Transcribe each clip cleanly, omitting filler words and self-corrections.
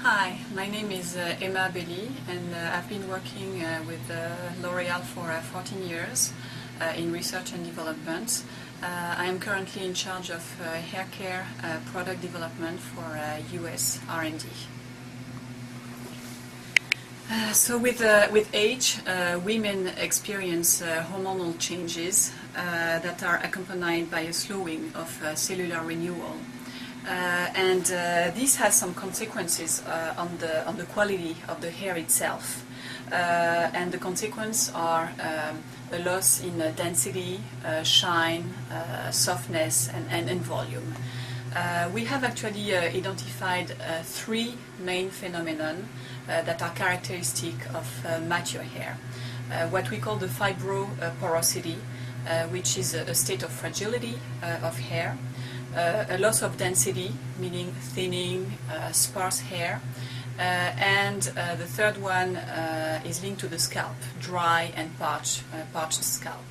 Hi, my name is Emma Belli, and I've been working with L'Oréal for 14 years in research and development. I am currently in charge of hair care product development for US R&D. So with age, women experience hormonal changes that are accompanied by a slowing of cellular renewal. And this has some consequences on the quality of the hair itself. And the consequences are a loss in density, shine, softness, and volume. We have actually identified three main phenomena that are characteristic of mature hair. What we call the fibroporosity, which is a state of fragility of hair. A loss of density, meaning thinning, sparse hair, and the third one is linked to the scalp, dry and parched scalp.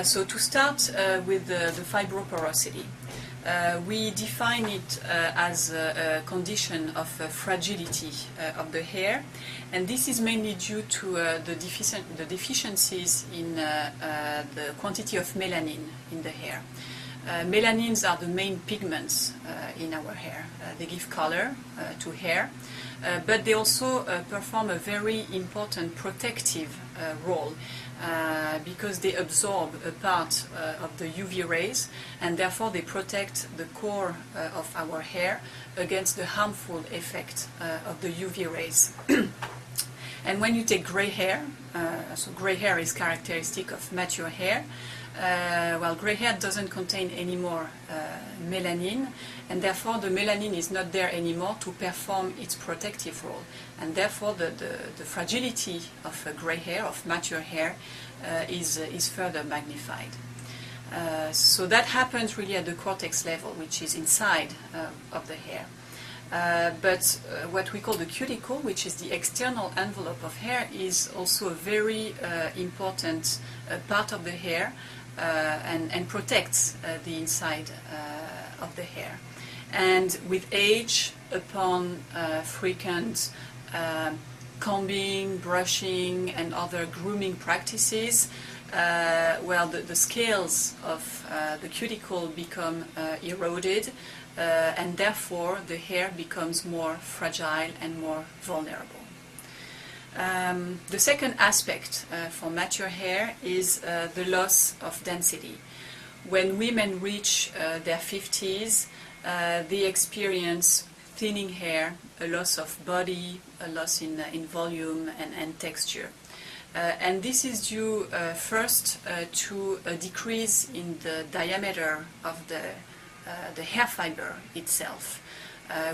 So to start with the fibroporosity, we define it as a condition of fragility of the hair, and this is mainly due to the deficiencies in the quantity of melanin in the hair. Melanins are the main pigments in our hair. They give color to hair, but they also perform a very important protective role because they absorb a part of the UV rays, and therefore they protect the core of our hair against the harmful effect of the UV rays. And when you take gray hair, so gray hair is characteristic of mature hair. Well, gray hair doesn't contain any more melanin, and therefore the melanin is not there anymore to perform its protective role, and therefore the fragility of gray hair, of mature hair, is further magnified. So that happens really at the cortex level, which is inside of the hair. But what we call the cuticle, which is the external envelope of hair, is also a very important part of the hair and protects the inside of the hair. And with age, upon frequent combing, brushing, and other grooming practices, well, the scales of the cuticle become eroded, and therefore the hair becomes more fragile and more vulnerable. The second aspect for mature hair is the loss of density. When women reach their 50s, they experience thinning hair, a loss of body, a loss in volume and texture. And this is due first to a decrease in the diameter of the hair fiber itself.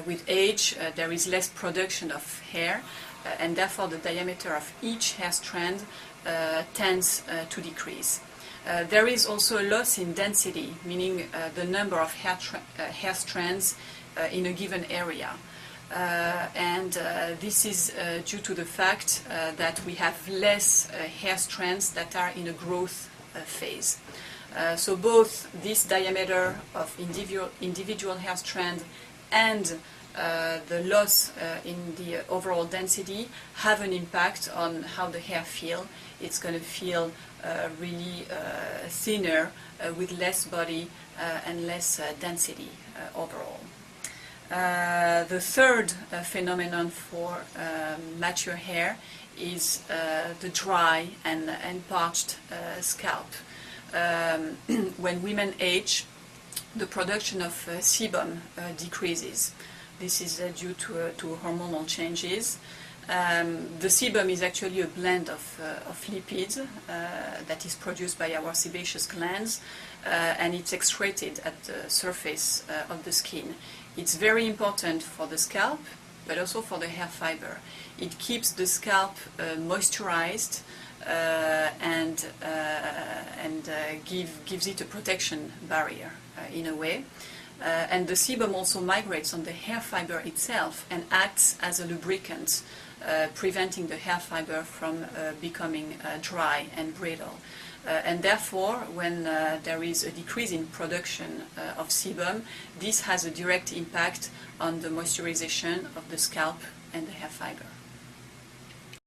With age, there is less production of hair, and therefore the diameter of each hair strand tends to decrease. There is also a loss in density, meaning the number of hair strands in a given area. And this is due to the fact that we have less hair strands that are in a growth phase. So both this diameter of individual hair strand and the loss in the overall density have an impact on how the hair feels. It's going to feel really thinner with less body and less density overall. The third phenomenon for mature hair is the dry and parched scalp. When women age, the production of sebum decreases. This is due to hormonal changes. The sebum is actually a blend of lipids that is produced by our sebaceous glands, and it's excreted at the surface of the skin. It's very important for the scalp, but also for the hair fiber. It keeps the scalp moisturized and gives it a protection barrier in a way. And the sebum also migrates on the hair fiber itself and acts as a lubricant, preventing the hair fiber from becoming dry and brittle. And therefore, when there is a decrease in production of sebum, this has a direct impact on the moisturization of the scalp and the hair fiber.